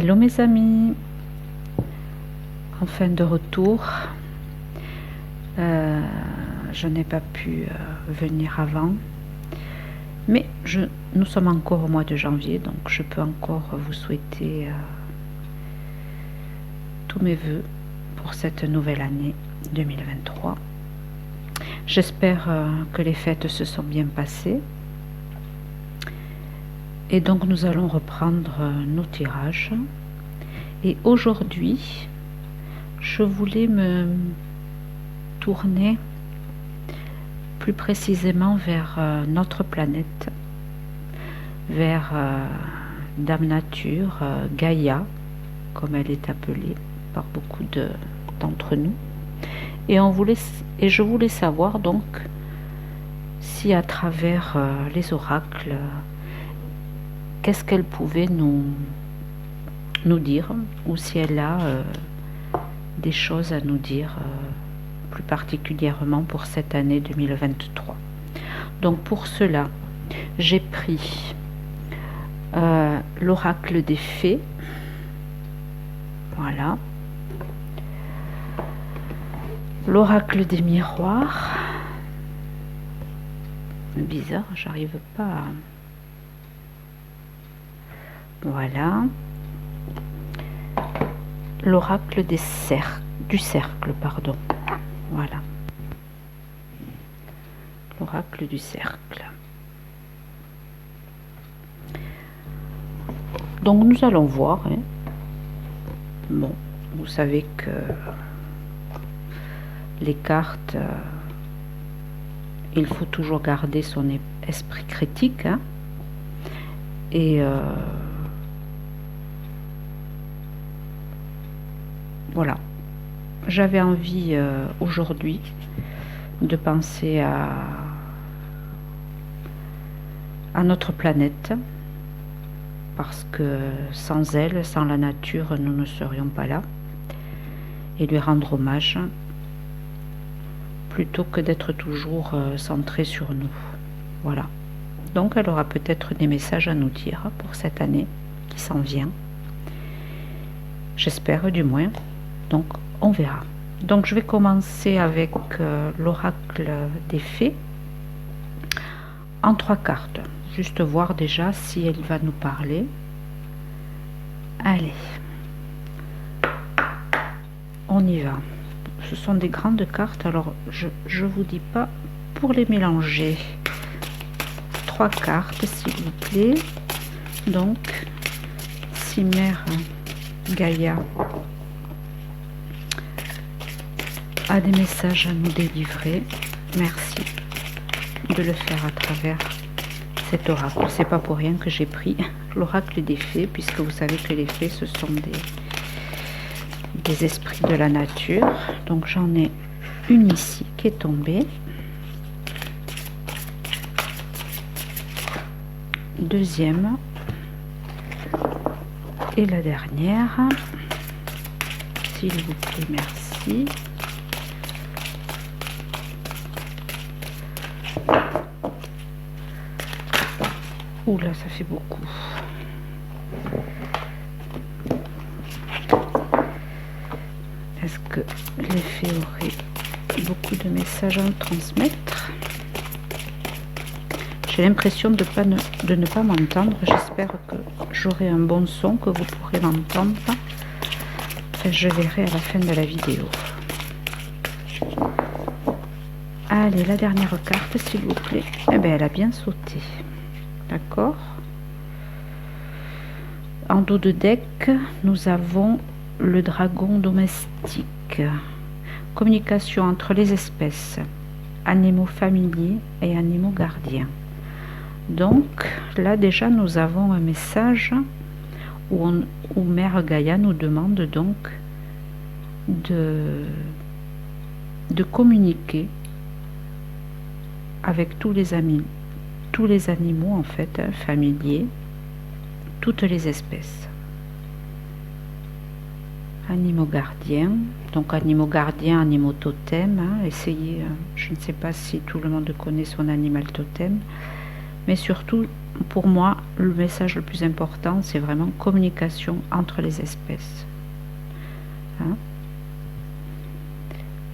Hello mes amis, enfin de retour. Je n'ai pas pu venir avant, mais nous sommes encore au mois de janvier, donc je peux encore vous souhaiter tous mes voeux pour cette nouvelle année 2023. J'espère que les fêtes se sont bien passées. Et donc nous allons reprendre nos tirages. Et aujourd'hui, je voulais me tourner plus précisément vers notre planète, vers Dame Nature, Gaïa, comme elle est appelée par beaucoup d'entre nous. Et je voulais savoir donc si à travers les oracles, qu'est-ce qu'elle pouvait nous dire, ou si elle a des choses à nous dire plus particulièrement pour cette année 2023. Donc pour cela, j'ai pris l'oracle des fées, voilà, l'oracle des miroirs, bizarre, j'arrive pas à... Voilà, l'oracle du cercle, pardon. Voilà, l'oracle du cercle. Donc nous allons voir. Hein. Bon, vous savez que les cartes, il faut toujours garder son esprit critique. Hein. Et voilà, j'avais envie aujourd'hui de penser à notre planète, parce que sans elle, sans la nature, nous ne serions pas là, et lui rendre hommage, plutôt que d'être toujours centré sur nous. Voilà. Donc elle aura peut-être des messages à nous dire pour cette année qui s'en vient. J'espère du moins. Donc on verra. Donc je vais commencer avec l'oracle des fées en 3 cartes. Juste voir déjà si elle va nous parler. Allez. On y va. Ce sont des grandes cartes. Alors je vous dis pas pour les mélanger. 3 cartes s'il vous plaît. Donc si Mère Gaïa a des messages à nous délivrer, merci de le faire à travers cet oracle. C'est pas pour rien que j'ai pris l'oracle des fées, puisque vous savez que les fées ce sont des esprits de la nature. Donc j'en ai une ici qui est tombée, deuxième et la dernière, s'il vous plaît, merci. Oula, ça fait beaucoup. Est-ce que les fées auraient beaucoup de messages à me transmettre? J'ai l'impression de ne pas m'entendre. J'espère que j'aurai un bon son, que vous pourrez m'entendre. Enfin, je verrai à la fin de la vidéo. Allez, la dernière carte, s'il vous plaît. Eh bien, elle a bien sauté. D'accord. En dos de deck, nous avons le dragon domestique. Communication entre les espèces, animaux familiers et animaux gardiens. Donc là déjà nous avons un message où Mère Gaïa nous demande donc de communiquer avec tous les animaux en fait, hein, familiers, toutes les espèces. Animaux gardiens, donc animaux gardiens, animaux totems, hein, essayez, je ne sais pas si tout le monde connaît son animal totem, Mais surtout, pour moi, le message le plus important, c'est vraiment communication entre les espèces. Hein?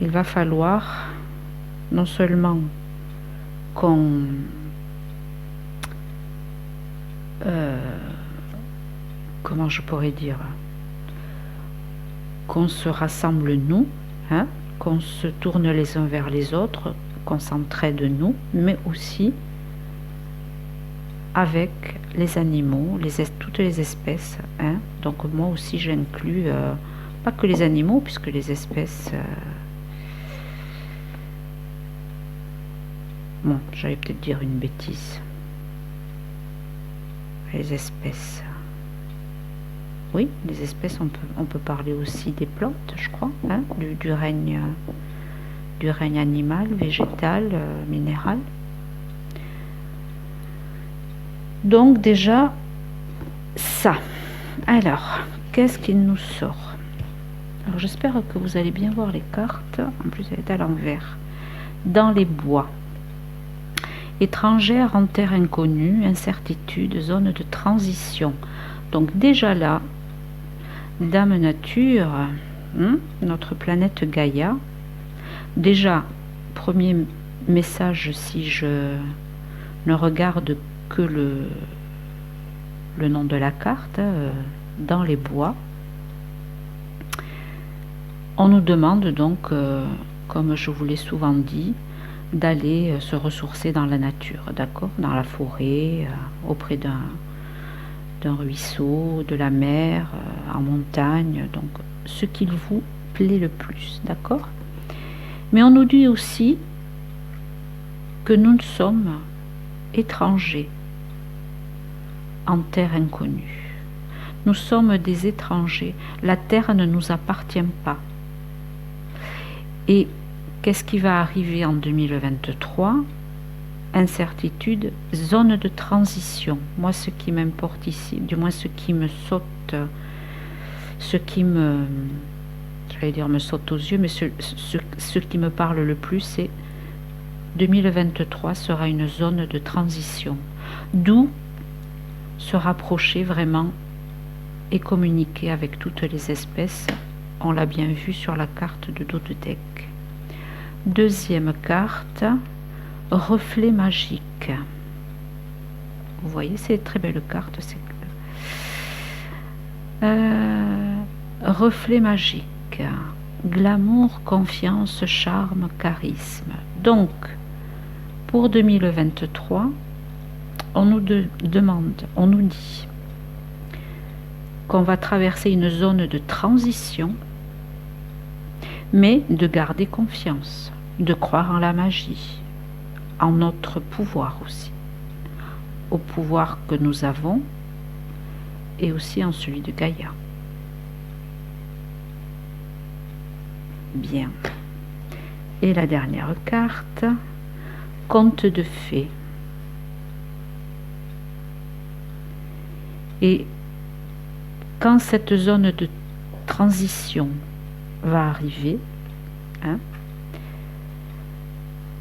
Il va falloir non seulement qu'on comment je pourrais dire, qu'on se rassemble nous, hein, qu'on se tourne les uns vers les autres, qu'on s'entraide nous, mais aussi avec les animaux, toutes les espèces. Hein. Donc moi aussi j'inclus, pas que les animaux, puisque les espèces... bon, j'allais peut-être dire une bêtise. Les espèces. Oui, les espèces, on peut parler aussi des plantes, je crois, hein, du règne animal, végétal, minéral. Donc déjà, ça. Alors, qu'est-ce qu'il nous sort? Alors j'espère que vous allez bien voir les cartes. En plus, elle est à l'envers. Dans les bois. Étrangère en terre inconnue, incertitude, zone de transition. Donc déjà là, Dame Nature, notre planète Gaïa, déjà, premier message, si je ne regarde que le nom de la carte, dans les bois, on nous demande donc, comme je vous l'ai souvent dit, d'aller se ressourcer dans la nature, d'accord, dans la forêt, auprès d'un ruisseau, de la mer, en montagne, donc ce qu'il vous plaît le plus, d'accord. Mais on nous dit aussi que nous sommes étrangers en terre inconnue. Nous sommes des étrangers. La terre ne nous appartient pas. Et qu'est-ce qui va arriver en 2023? Incertitude, zone de transition. Moi, ce qui m'importe ici, du moins ce qui me saute, j'allais dire me saute aux yeux, mais ce qui me parle le plus, c'est 2023 sera une zone de transition. D'où se rapprocher vraiment et communiquer avec toutes les espèces. On l'a bien vu sur la carte de dos de deck. Deuxième carte, reflet magique. Vous voyez, c'est une très belle carte. Reflet magique. Glamour, confiance, charme, charisme. Donc, pour 2023, on nous demande, on nous dit qu'on va traverser une zone de transition, mais de garder confiance, de croire en la magie, en notre pouvoir aussi, au pouvoir que nous avons et aussi en celui de Gaïa. Bien. Et la dernière carte, conte de fées. Et quand cette zone de transition va arriver, hein,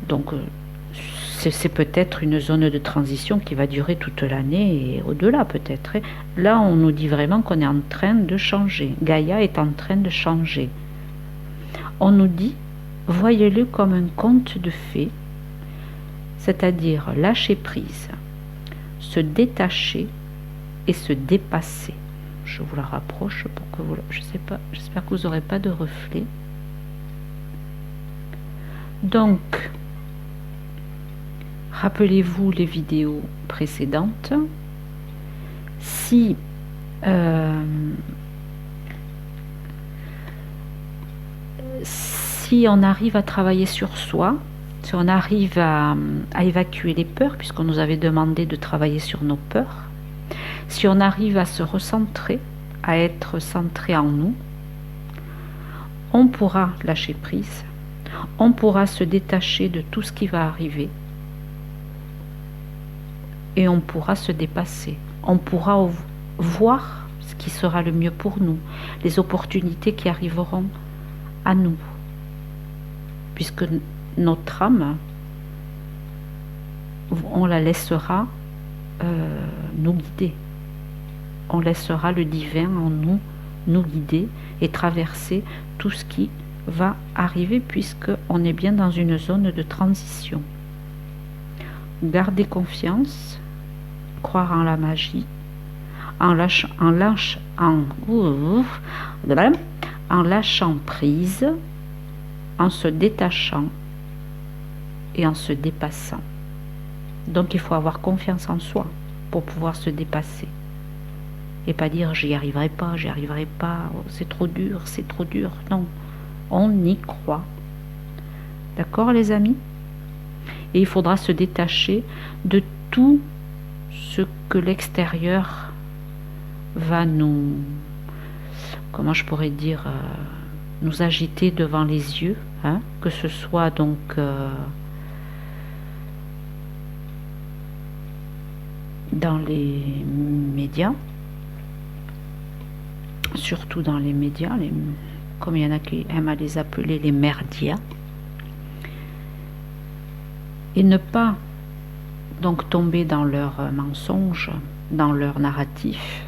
donc c'est peut-être une zone de transition qui va durer toute l'année et au-delà peut-être. Là, on nous dit vraiment qu'on est en train de changer. Gaïa est en train de changer. On nous dit, voyez-le comme un conte de fées, c'est-à-dire lâcher prise, se détacher et se dépasser. Je vous la rapproche pour que vous... Je sais pas, j'espère que vous n'aurez pas de reflet. Donc, rappelez-vous les vidéos précédentes. Si on arrive à travailler sur soi, si on arrive à évacuer les peurs, puisqu'on nous avait demandé de travailler sur nos peurs, si on arrive à se recentrer, à être centré en nous, on pourra lâcher prise, on pourra se détacher de tout ce qui va arriver et on pourra se dépasser. On pourra voir ce qui sera le mieux pour nous, les opportunités qui arriveront à nous, puisque notre âme, on la laissera nous guider. On laissera le divin en nous nous guider et traverser tout ce qui va arriver, puisque on est bien dans une zone de transition. Gardez confiance, croire en la magie, en lâchant prise, en se détachant et en se dépassant. Donc il faut avoir confiance en soi pour pouvoir se dépasser et pas dire j'y arriverai pas, oh, c'est trop dur, non, on y croit. D'accord les amis? Et il faudra se détacher de tout ce que l'extérieur va nous, comment je pourrais dire, nous agiter devant les yeux, hein, que ce soit donc dans les médias, surtout dans les médias, comme il y en a qui aiment à les appeler les merdias, et ne pas donc tomber dans leurs mensonges, dans leur narratif,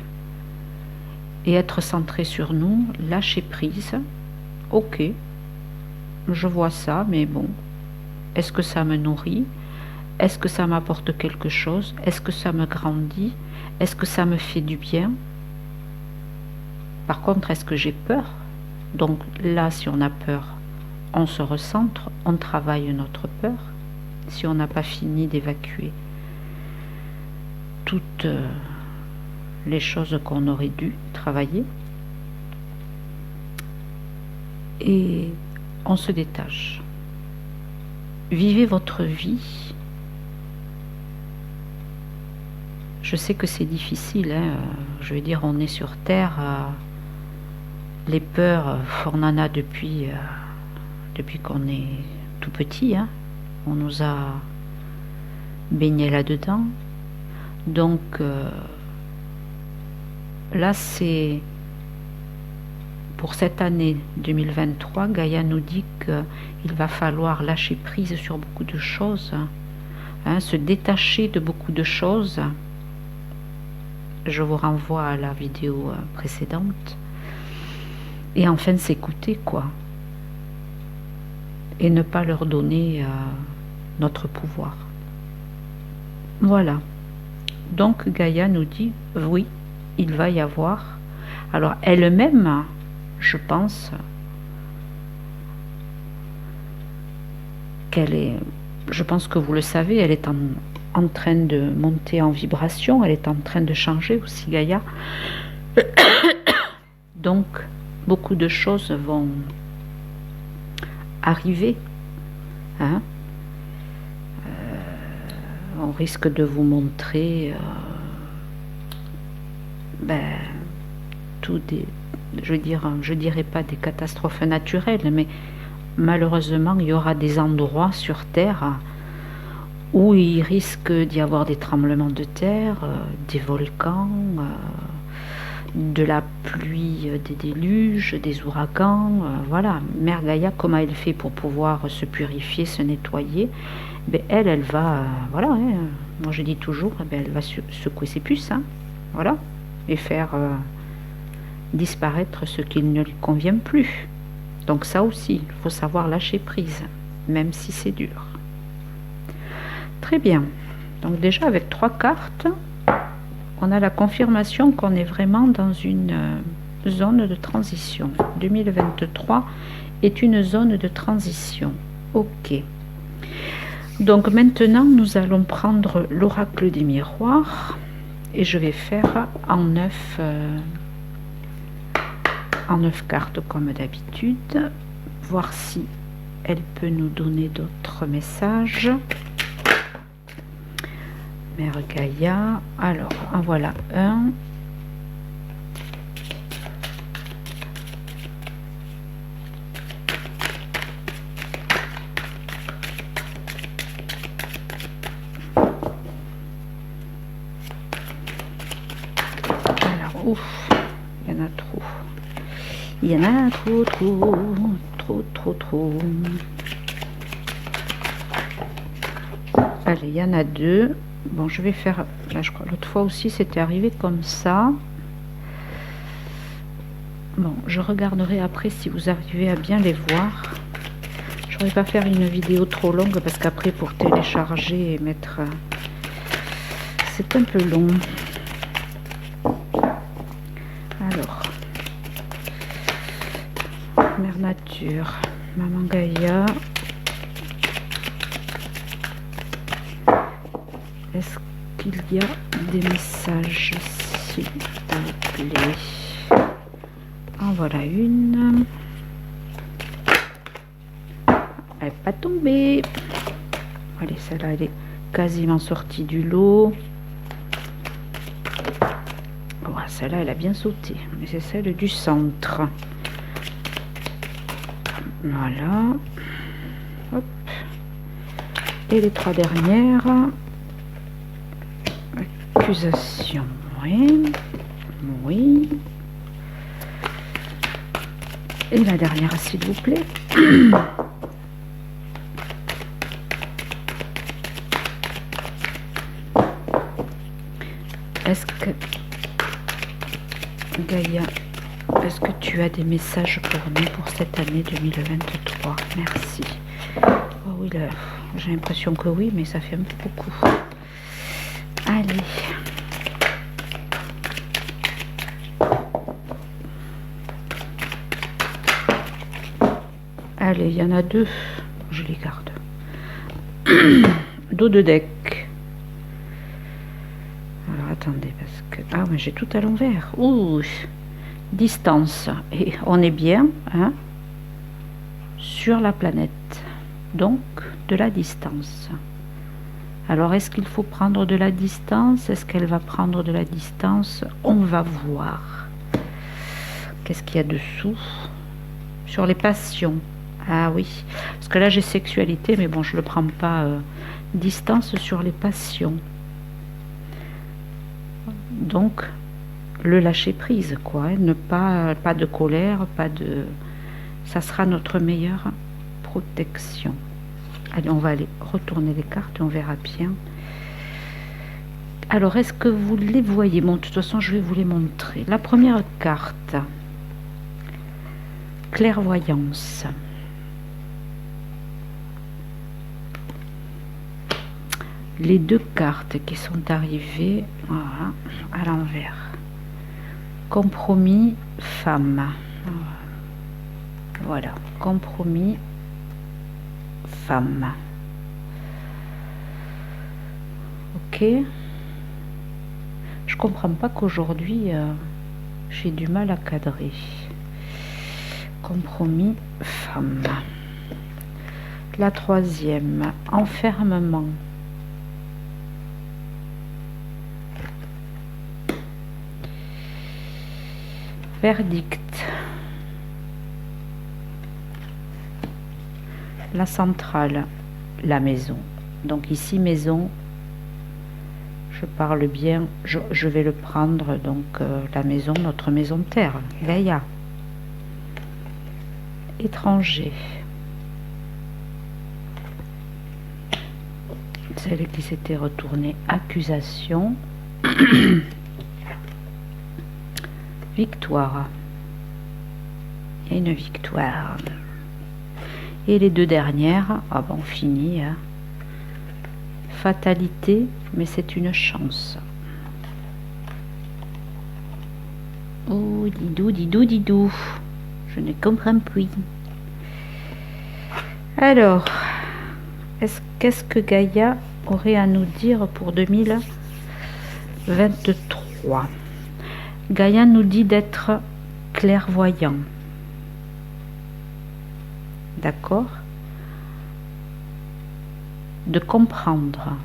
et être centré sur nous, lâcher prise. Ok, je vois ça, mais bon, est-ce que ça me nourrit? Est-ce que ça m'apporte quelque chose? Est-ce que ça me grandit? Est-ce que ça me fait du bien? Par contre, est-ce que j'ai peur? Donc là, si on a peur, on se recentre, on travaille notre peur. Si on n'a pas fini d'évacuer toutes les choses qu'on aurait dû travailler, et on se détache. Vivez votre vie. Je sais que c'est difficile, hein. Je veux dire, on est sur Terre, les peurs, on en a depuis qu'on est tout petit, hein. On nous a baigné là-dedans. Donc là, c'est pour cette année 2023, Gaïa nous dit qu'il va falloir lâcher prise sur beaucoup de choses, hein, se détacher de beaucoup de choses. Je vous renvoie à la vidéo précédente. Et enfin s'écouter, quoi. Et ne pas leur donner notre pouvoir. Voilà. Donc Gaïa nous dit, oui, il va y avoir. Alors elle-même, je pense je pense que vous le savez, elle est en train de monter en vibration, elle est en train de changer aussi, Gaïa. Donc, beaucoup de choses vont arriver. Hein? On risque de vous montrer je dirais pas des catastrophes naturelles, mais malheureusement il y aura des endroits sur Terre où il risque d'y avoir des tremblements de terre, des volcans, de la pluie, des déluges, des ouragans. Voilà, Mère Gaïa, comment elle fait pour pouvoir se purifier, se nettoyer? Elle va, voilà, hein, moi je dis toujours, elle va secouer ses puces, hein, voilà, et faire disparaître ce qui ne lui convient plus. Donc ça aussi, il faut savoir lâcher prise, même si c'est dur. Très bien. Donc déjà avec 3 cartes, on a la confirmation qu'on est vraiment dans une zone de transition. 2023 est une zone de transition. Ok. Donc maintenant, nous allons prendre l'oracle des miroirs et je vais faire en 9 cartes comme d'habitude, voir si elle peut nous donner d'autres messages. Mère Gaïa, alors en voilà un. Alors, ouf, il y en a trop. Il y en a trop. Allez, il y en a deux. Bon, je vais faire... Là, je crois l'autre fois aussi, c'était arrivé comme ça. Bon, je regarderai après si vous arrivez à bien les voir. Je ne vais pas faire une vidéo trop longue parce qu'après, pour télécharger et mettre... c'est un peu long. Alors, Mère Nature, Maman Gaïa. Est-ce qu'il y a des messages, s'il vous plaît? En voilà une. Elle n'est pas tombée. Allez, celle-là, elle est quasiment sortie du lot. Voilà, celle-là, elle a bien sauté. Mais c'est celle du centre. Voilà. Hop. Et les trois dernières. Accusation. Oui. Oui. Et la dernière, s'il vous plaît. Est-ce que Gaïa, est-ce que tu as des messages pour nous pour cette année 2023? Merci. Oh oui, là, j'ai l'impression que oui, mais ça fait un peu beaucoup. Allez. Allez, il y en a deux. Je les garde. Dos de deck. Alors, attendez, parce que... Ah, mais j'ai tout à l'envers. Ouh. Distance. Et on est bien, hein, sur la planète. Donc, de la distance. Alors, est-ce qu'il faut prendre de la distance? Est-ce qu'elle va prendre de la distance? On va voir. Qu'est-ce qu'il y a dessous? Sur les passions. Ah oui, parce que là j'ai sexualité, mais bon, je ne le prends pas. Distance sur les passions. Donc, le lâcher prise, quoi. Hein, ne pas de colère, pas de... Ça sera notre meilleure protection. Allez, on va aller retourner les cartes et on verra bien. Alors, est-ce que vous les voyez? Bon, de toute façon, je vais vous les montrer. La première carte, clairvoyance. Les deux cartes qui sont arrivées, voilà, à l'envers. Compromis, femme. Voilà, compromis, femme. Ok. Je comprends pas qu'aujourd'hui, j'ai du mal à cadrer. Compromis, femme. La troisième, enfermement. Verdict. La centrale, la maison. Donc ici, maison, je parle bien, je vais le prendre, donc la maison, notre maison de terre, Gaïa. Étranger. Celle qui s'était retournée, accusation. Victoire. Il y a une victoire. Et les deux dernières, ah bon, on finit. Hein. Fatalité, mais c'est une chance. Oh, didou, didou, didou. Je ne comprends plus. Alors, qu'est-ce que Gaïa aurait à nous dire pour 2023? Gaïa nous dit d'être clairvoyant. D'accord? De comprendre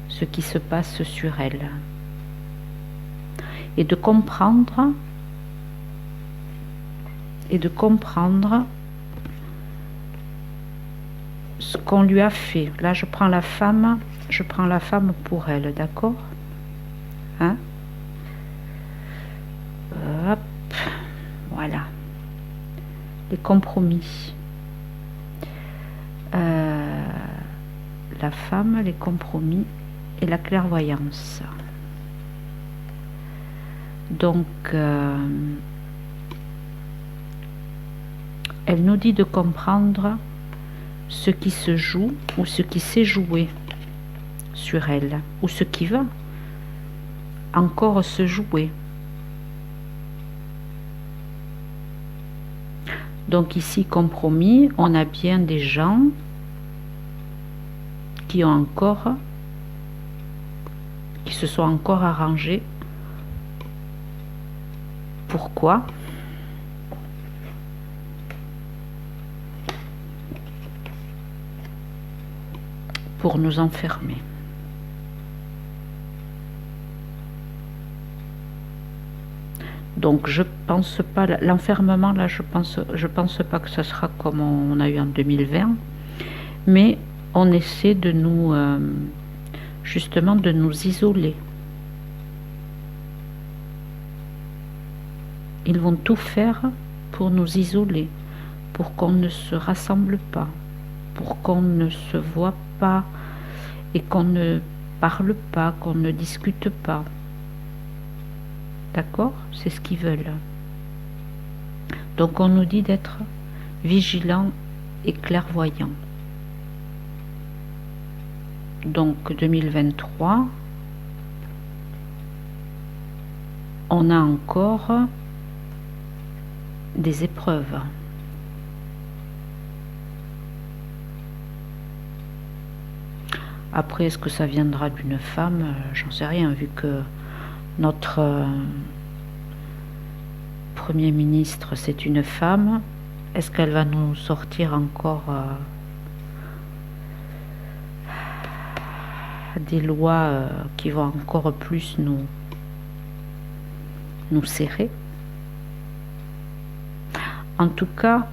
ce qui se passe sur elle. Et de comprendre ce qu'on lui a fait. Là, je prends la femme pour elle, d'accord? Hein? Hop, voilà. Les compromis. La femme, les compromis et la clairvoyance. Donc, elle nous dit de comprendre ce qui se joue ou ce qui s'est joué sur elle, ou ce qui va encore se jouer. Donc ici, compromis, on a bien des gens qui se sont encore arrangés. Pourquoi? Pour nous enfermer. Donc je pense pas, l'enfermement là, je pense pas que ce sera comme on a eu en 2020, mais on essaie de nous justement de nous isoler. Ils vont tout faire pour nous isoler, pour qu'on ne se rassemble pas, pour qu'on ne se voit pas et qu'on ne parle pas, qu'on ne discute pas. D'accord? C'est ce qu'ils veulent. Donc on nous dit d'être vigilant et clairvoyant. Donc 2023, on a encore des épreuves. Après, est-ce que ça viendra d'une femme? J'en sais rien, vu que notre Premier ministre, c'est une femme. Est-ce qu'elle va nous sortir encore des lois qui vont encore plus nous serrer? En tout cas,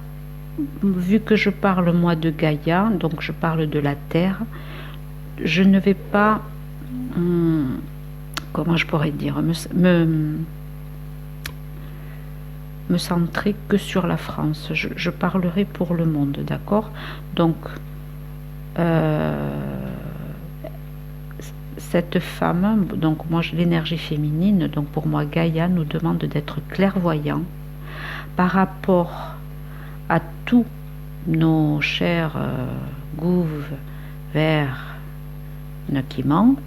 vu que je parle moi de Gaïa, donc je parle de la Terre, je ne vais pas, comment je pourrais dire, me centrer que sur la France. Je parlerai pour le monde, d'accord? Donc, cette femme, donc moi l'énergie féminine, donc pour moi Gaïa nous demande d'être clairvoyant par rapport à tous nos chers gouves verts qui mentent,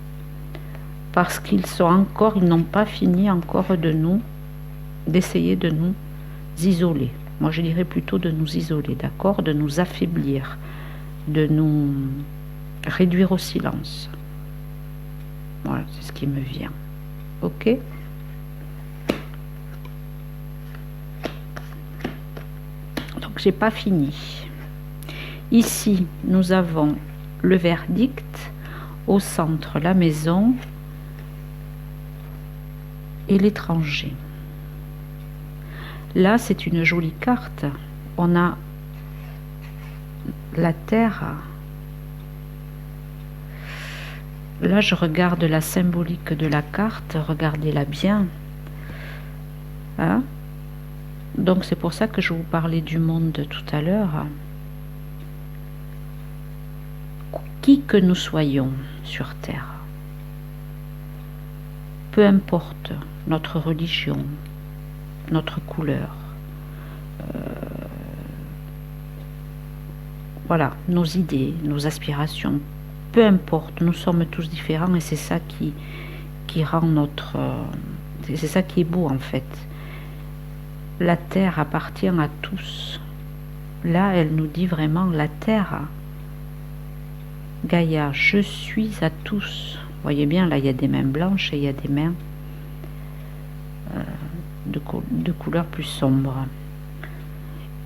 parce qu'ils n'ont pas fini encore d'essayer de nous isoler. Moi je dirais plutôt de nous isoler, d'accord, de nous affaiblir, de nous réduire au silence. Voilà, c'est ce qui me vient. Ok? Donc j'ai pas fini. Ici nous avons le verdict, au centre la maison et l'étranger. Là c'est une jolie carte. On a la terre. Là je regarde la symbolique de la carte, regardez-la bien, hein? Donc c'est pour ça que je vous parlais du monde tout à l'heure. Qui que nous soyons sur terre, peu importe notre religion, notre couleur, voilà, nos idées, nos aspirations, peu importe, nous sommes tous différents et c'est ça qui rend notre... c'est ça qui est beau en fait. La terre appartient à tous. Là, elle nous dit vraiment la terre. Gaïa, je suis à tous. Vous voyez bien, là, il y a des mains blanches et il y a des mains de couleur plus sombre.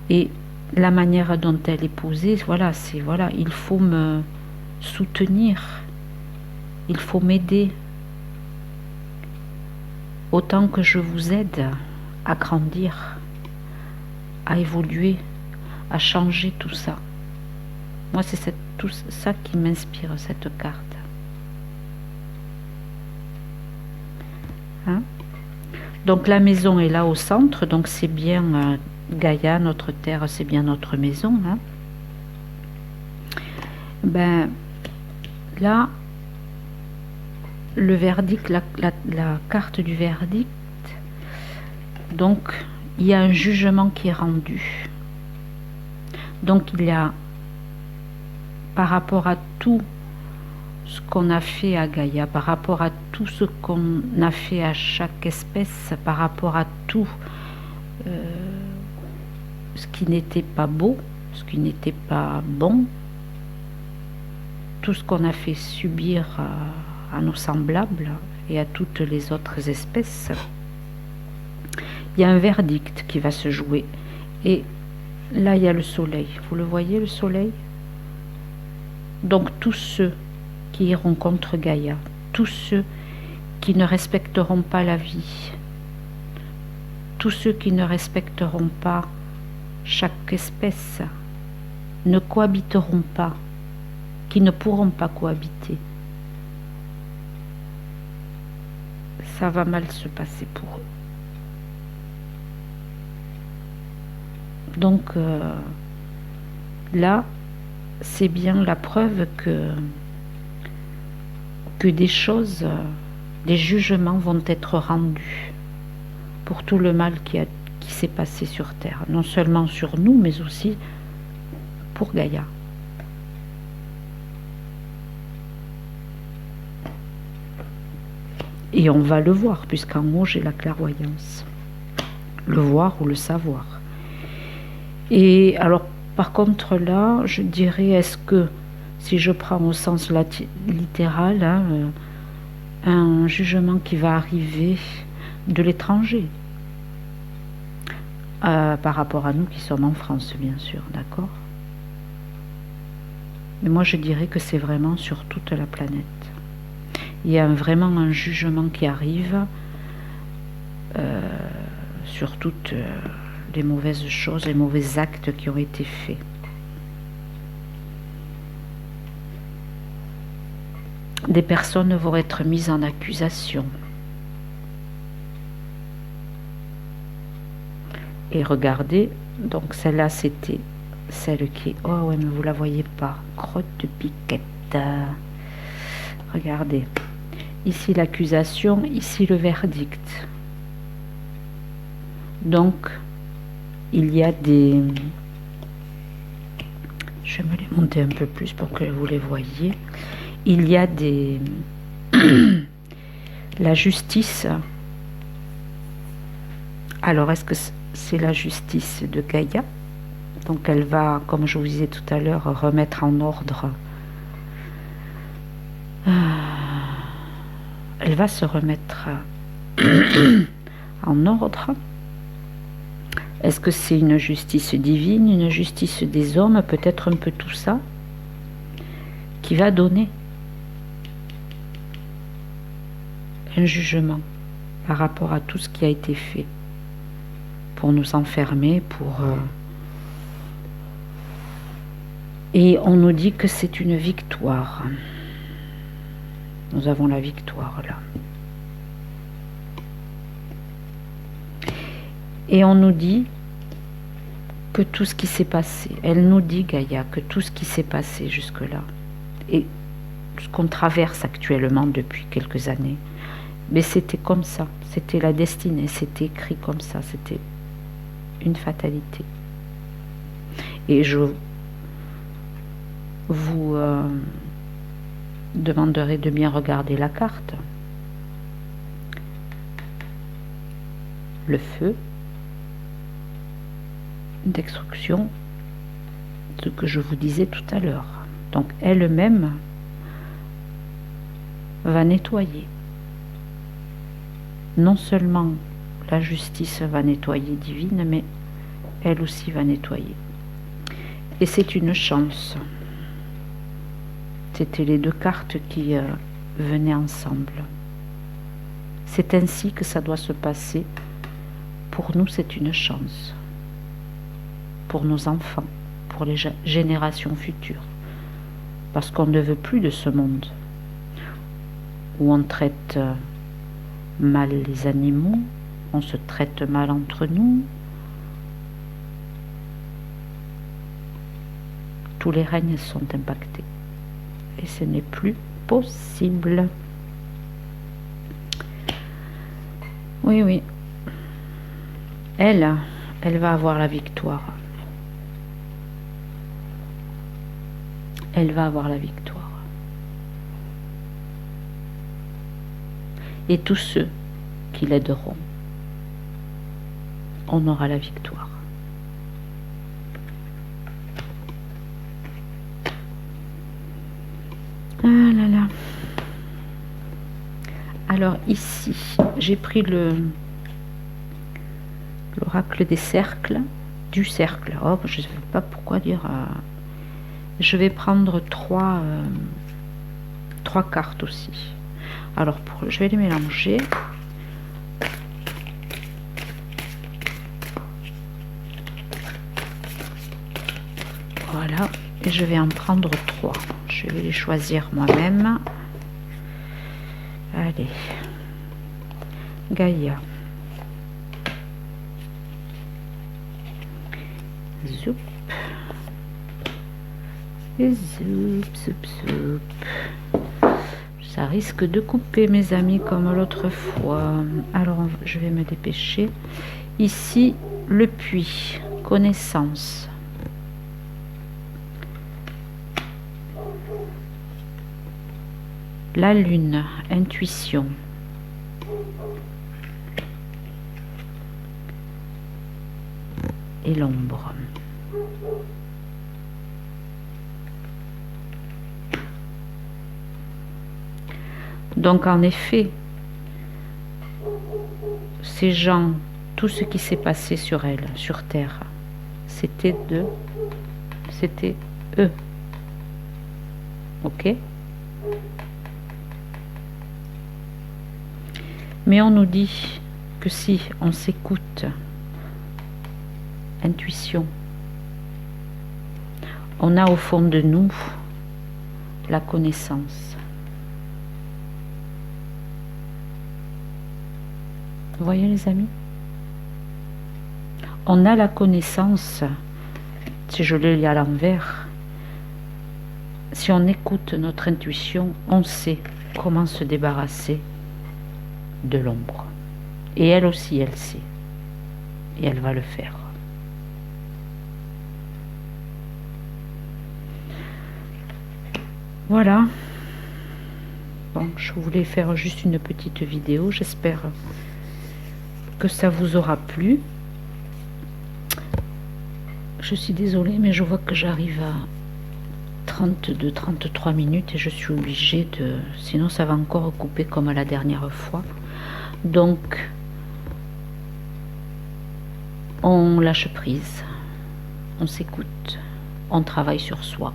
Et la manière dont elle est posée, voilà, c'est voilà, il faut me soutenir, il faut m'aider. Autant que je vous aide à grandir, à évoluer, à changer tout ça. Moi, c'est tout ça qui m'inspire, cette carte. Hein? Donc la maison est là au centre, donc c'est bien Gaïa, notre terre, c'est bien notre maison. Hein? Ben, Là, le verdict, la carte du verdict, donc il y a un jugement qui est rendu. Donc il y a, par rapport à tout ce qu'on a fait à Gaïa, par rapport à tout ce qu'on a fait à chaque espèce, par rapport à tout ce qui n'était pas beau, ce qui n'était pas bon, tout ce qu'on a fait subir à nos semblables et à toutes les autres espèces, il y a un verdict qui va se jouer. Et là, il y a le soleil. Vous le voyez, le soleil? Donc, tous ceux qui iront contre Gaïa, tous ceux qui ne respecteront pas la vie, tous ceux qui ne respecteront pas chaque espèce, ne cohabiteront pas, qui ne pourront pas cohabiter. Ça va mal se passer pour eux. Donc là, c'est bien la preuve que des choses, des jugements vont être rendus pour tout le mal qui s'est passé sur Terre, non seulement sur nous, mais aussi pour Gaïa. Et on va le voir, puisqu'en haut j'ai la clairvoyance. Le voir ou le savoir. Et alors, par contre là, je dirais, est-ce que, si je prends au sens littéral, hein, un jugement qui va arriver de l'étranger, par rapport à nous qui sommes en France, bien sûr, d'accord? Mais moi je dirais que c'est vraiment sur toute la planète. Il y a vraiment un jugement qui arrive sur toutes les mauvaises choses, les mauvais actes qui ont été faits. Des personnes vont être mises en accusation. Et regardez, donc celle-là c'était celle qui est... Oh ouais, mais vous la voyez pas. Crotte de piquette. Regardez. Ici l'accusation, ici le verdict. Donc, il y a des... Je vais me les monter un peu plus pour que vous les voyez. Il y a des... La justice. Alors, est-ce que c'est la justice de Gaïa? Donc, elle va, comme je vous disais tout à l'heure, remettre en ordre... Elle va se remettre en ordre. Est-ce que c'est une justice divine, une justice des hommes, peut-être un peu tout ça, qui va donner un jugement par rapport à tout ce qui a été fait pour nous enfermer, Et on nous dit que c'est une victoire. Nous avons la victoire là. Et on nous dit que tout ce qui s'est passé, elle nous dit, Gaïa, que tout ce qui s'est passé jusque-là, et ce qu'on traverse actuellement depuis quelques années, mais c'était comme ça, c'était la destinée, c'était écrit comme ça, c'était une fatalité. Et je vous demanderai de bien regarder la carte. Le feu, destruction, ce que je vous disais tout à l'heure. Donc elle-même va nettoyer. Non seulement la justice va nettoyer divine, mais elle aussi va nettoyer. Et c'est une chance. C'était les deux cartes qui venaient ensemble. C'est ainsi que ça doit se passer. Pour nous, c'est une chance. Pour nos enfants, pour les générations futures. Parce qu'on ne veut plus de ce monde où on traite mal les animaux, on se traite mal entre nous. Tous les règnes sont impactés. Et ce n'est plus possible. Oui, oui. Elle va avoir la victoire. Elle va avoir la victoire. Et tous ceux qui l'aideront, on aura la victoire. Ah là là. Alors ici, j'ai pris l'oracle des cercles, du cercle. Oh, je ne sais pas pourquoi dire. Je vais prendre trois cartes aussi. Alors, je vais les mélanger. Voilà. Et je vais en prendre 3. Je vais les choisir moi-même. Allez. Gaïa. Zoup. Et zoup, zoup, zoup. Ça risque de couper, mes amis, comme l'autre fois. Alors, je vais me dépêcher. Ici, le puits, connaissance. La lune, intuition. Et l'ombre. Donc en effet, ces gens, tout ce qui s'est passé sur elle, sur Terre, c'était eux. Ok? Mais on nous dit que si on s'écoute, intuition, on a au fond de nous la connaissance. Vous voyez les amis? On a la connaissance, si je le lis à l'envers, si on écoute notre intuition, on sait comment se débarrasser de l'ombre. Et elle aussi, elle sait. Et elle va le faire. Voilà. Bon, je voulais faire juste une petite vidéo. J'espère que ça vous aura plu. Je suis désolée, mais je vois que j'arrive à 32-33 minutes et je suis obligée de... Sinon, ça va encore couper comme la dernière fois. Donc, on lâche prise. On s'écoute. On travaille sur soi.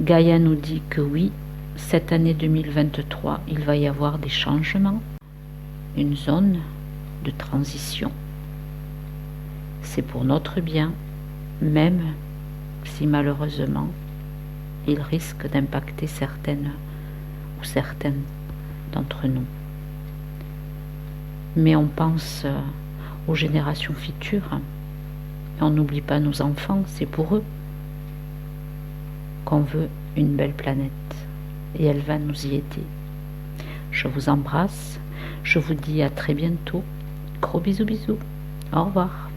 Gaïa nous dit que oui, cette année 2023, il va y avoir des changements. Une zone de transition. C'est pour notre bien, même si malheureusement il risque d'impacter certaines ou certains d'entre nous. Mais on pense aux générations futures et on n'oublie pas nos enfants, c'est pour eux qu'on veut une belle planète et elle va nous y aider. Je vous embrasse, je vous dis à très bientôt. Gros bisous bisous. Au revoir.